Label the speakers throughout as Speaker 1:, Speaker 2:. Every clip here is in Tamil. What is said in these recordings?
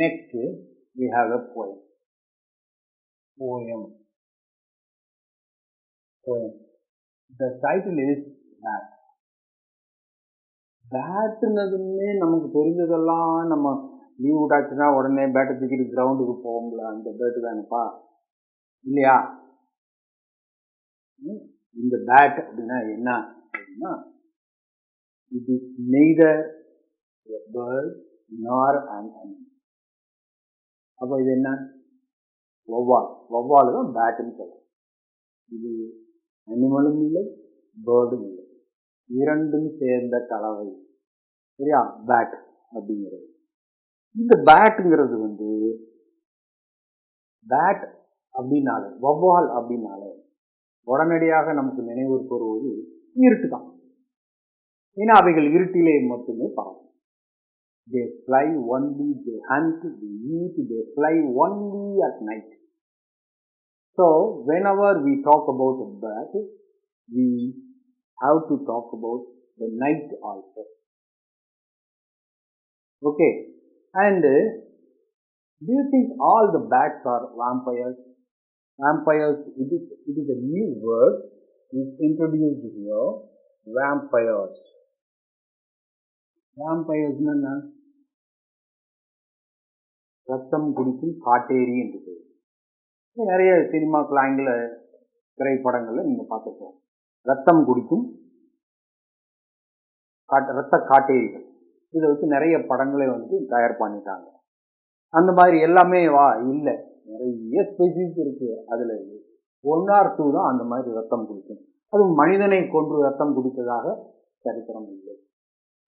Speaker 1: Next, we have a poem. Poem. The title is Bat. பேட்டுனதுமே நமக்கு தெரிஞ்சதெல்லாம் நம்ம லீவ் விட்டாச்சுன்னா உடனே பேட்டை தூக்கிட்டு கிரவுண்டுக்கு போவோம்ல, அந்த பேட்டு தானேப்பா இல்லையா? இந்த பேட் அப்படின்னா என்ன அப்படின்னா, it is neither a bird nor an animal. அப்போ இது என்ன? வௌவால் தான் பேட்டுன்னு சொல்றோம். இது அனிமலும் இல்லை, பேர்டும் இல்லை, இரண்டும் சேர்ந்த கலவை, சரியா? பேட் அப்படிங்கிறது. இந்த பேட்டுங்கிறது பேட் அப்படின்னாலே, வௌவால் அப்படின்னாலே உடனடியாக நமக்கு நினைவுக்கு வருவது இருட்டு தான். ஏன்னா அவைகள் இருட்டிலே மட்டுமே பறக்கும். They fly only, they hunt, they eat, they fly only at night. So whenever we talk about a bat, we have to talk about the night also. Okay, and do you think all the bats are vampires? Vampires, it is a new word is introduced here. Vampires. Vampires என்ன? ரத்தம் குடிக்கும் காட்டேரி என்று பேர். நிறைய சினிமாக்கள், ஆங்கில திரைப்படங்கள்ல நீங்க பார்த்துருக்கோம். ரத்தம் குடிக்கும் ரத்த காட்டேரிகள், இதை வச்சு நிறைய படங்களை தயார் பண்ணிட்டாங்க. அந்த மாதிரி எல்லாமே இல்லை, நிறைய ஸ்பெசிஸ் இருக்கு. அதுல 1 or 2 தான் அந்த மாதிரி ரத்தம் குடிக்கும். அதுவும் மனிதனை கொன்று ரத்தம் குடித்ததாக சரித்திரம் இல்லை.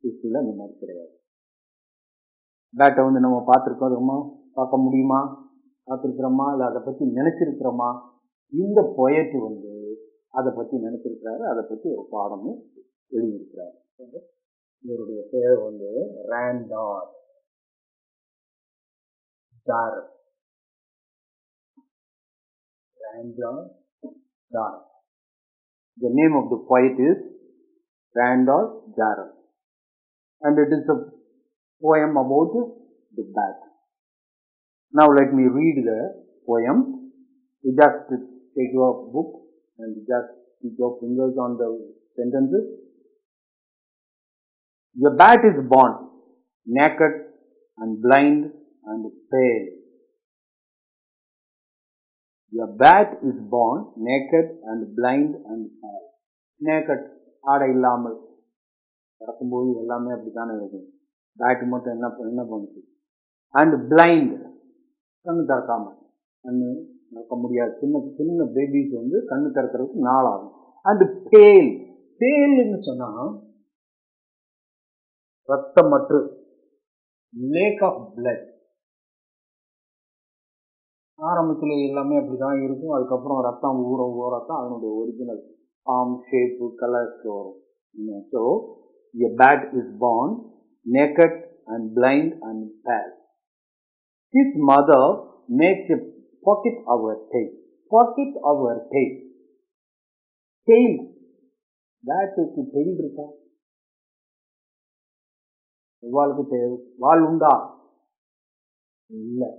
Speaker 1: ஹிஸ்டரியில் அந்த மாதிரி கிடையாது. பேட்டை நம்ம பார்த்துருக்கோமா, பார்க்க முடியுமா, பார்த்துருக்கிறோமா, இல்லை அதை பற்றி நினைச்சிருக்கிறோமா? இந்த பொயட்டு அதை பற்றி நினைச்சிருக்கிறாரு, அதை பற்றி ஒரு பாடமும் எழுதியிருக்கிறாரு. இவருடைய பெயர் Randall ஜாரல். Randall Jarrell. The name of the poet is Randall Jarrell, and it is a poem about the bat. Now let me read the poem. You just take your book and just keep your fingers on the sentences. The bat is born naked and blind and pale. The bat is born naked and blind and pale. Naked, ஆடை இல்லாமல் நடக்கும்போது எல்லாமே அப்படித்தானே இருக்கும். பேட் மட்டும் என்ன பண்ணுச்சு? அண்ட் பிளைண்ட், கண்ணு திறக்காம, கண்ணு திறக்க முடியாது. சின்ன பேபிஸ் கண்ணு திறக்கிறதுக்கு நாள் ஆகும். அண்ட் பேல், பேல்னு சொன்னா ரத்தமற்று, லேக் ஆஃப் பிளட். ஆரம்பத்தில் எல்லாமே அப்படிதான் இருக்கும். அதுக்கப்புறம் ரத்தம் ஊறத்தான் அதனுடைய ஒரிஜினல் ஃபார்ம், ஷேப்பு, கலர்ஸ் வரும். So a bat is born naked and blind and pale. His mother makes a pocket of her tail. Pocket of her tail. Tail. பேட்டுக்கு tail இருக்கா? வாளுக்கு வால் உண்டா? இல்லை.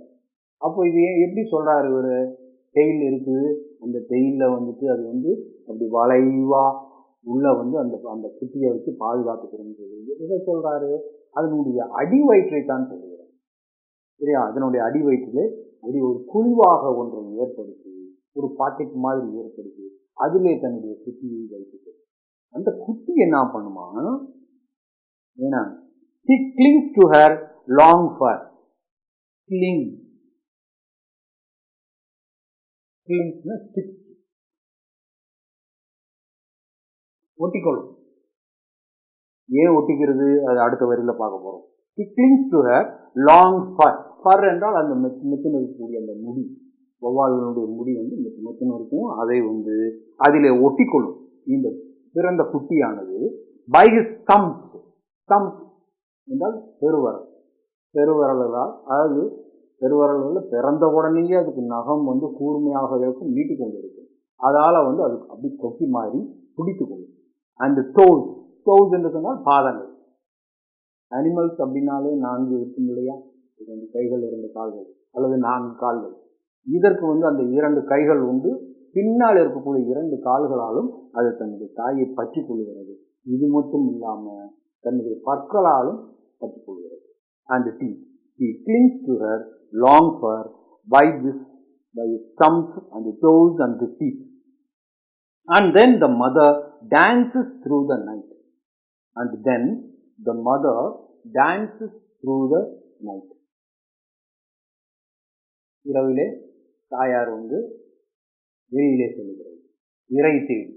Speaker 1: அப்போ இது எப்படி சொல்றாரு இவரு? டெயில் இருக்குது, அந்த டெயில அது அப்படி வளைவா உள்ள அந்த குட்டியை வச்சு பாதுகாத்துக்கிறோம்னு சொல்லி இதை சொல்றாரு. அதனுடைய அடி வயிற்றை தான் சொல்லுகிறார், சரியா? அதனுடைய அடி வயிற்றிலே அப்படி ஒரு குழிவாக ஒன்றை ஏற்படுத்தி, ஒரு பாக்கெட் மாதிரி ஏற்படுத்தி, அதிலே தன்னுடைய குட்டியை வைத்து, அந்த குட்டி என்ன பண்ணுமா? ஏன்னா he clings to her long fur. Cling. Stick, ஒட்டிக்கொள்ளும். ஏன் ஒட்டிக்கிறது, அது அடுத்த வரியில பார்க்க போறோம். He clings to her long fur. Fur என்றால் அந்த மெத்துன்னு இருக்கக்கூடிய அந்த முடி, வௌவால்களுடைய முடி மெத்துன்னு இருக்கும். அதை அதிலே ஒட்டிக்கொள்ளும். இந்த பிறந்த குட்டியானது by his thumbs. Thumbs என்றால் பெருவரல். பெருவரல்களால், அதாவது பெருவரல்கள் பிறந்த உடனேயே அதுக்கு நகம் கூர்மையாக இருக்கும், நீட்டி கொண்டு இருக்கும். அதால அது அப்படி கொக்கி மாதிரி பிடித்து கொள்ளும். அண்ட் டோஸ், டோஸ் என்று சொன்னால் பாதங்கள். அனிமல்ஸ் அப்படின்னாலே 4 இருக்கும் இல்லையா? 2 கைகள் 2 கால்கள் அல்லது 4 கால்கள். இதற்கு வந்து அந்த 2 கைகள் உண்டு, பின்னால் இருக்கக்கூடிய 2 கால்களாலும் அது தன்னுடைய தாயை பற்றி கொள்கிறது. இது மட்டும் இல்லாம தன்னுடைய பற்களாலும் பற்றி கொள்கிறது. And he clings to her long fur by his thumbs and the toes and the feet. And then the mother dances through the night. And then the mother dances through the night. இரவிலே தாயார் வந்து வெளியிலே செல்கிறது இறை தேடி.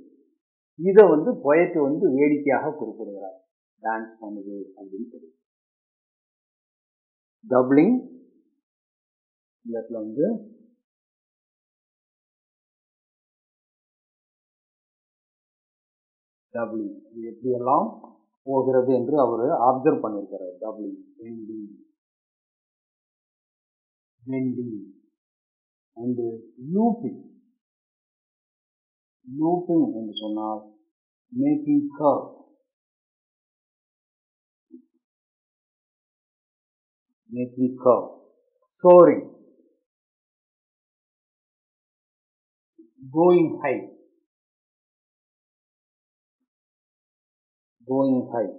Speaker 1: இதை வந்து பொயட் வந்து வேடிக்கையாக குறிப்பிடுகிறார். டான்ஸ் பண்ணுது அப்படின்னு சொல்லி. டப்ளிங் இந்த இடத்துல வந்து டப்ளிங் இது எப்படியெல்லாம் போகிறது என்று அவர் அப்சர்வ் பண்ணியிருக்கிறார். Doubling bending bending and looping. Looping என்று சொன்னால் making curve, making curve, soaring, going high, going high.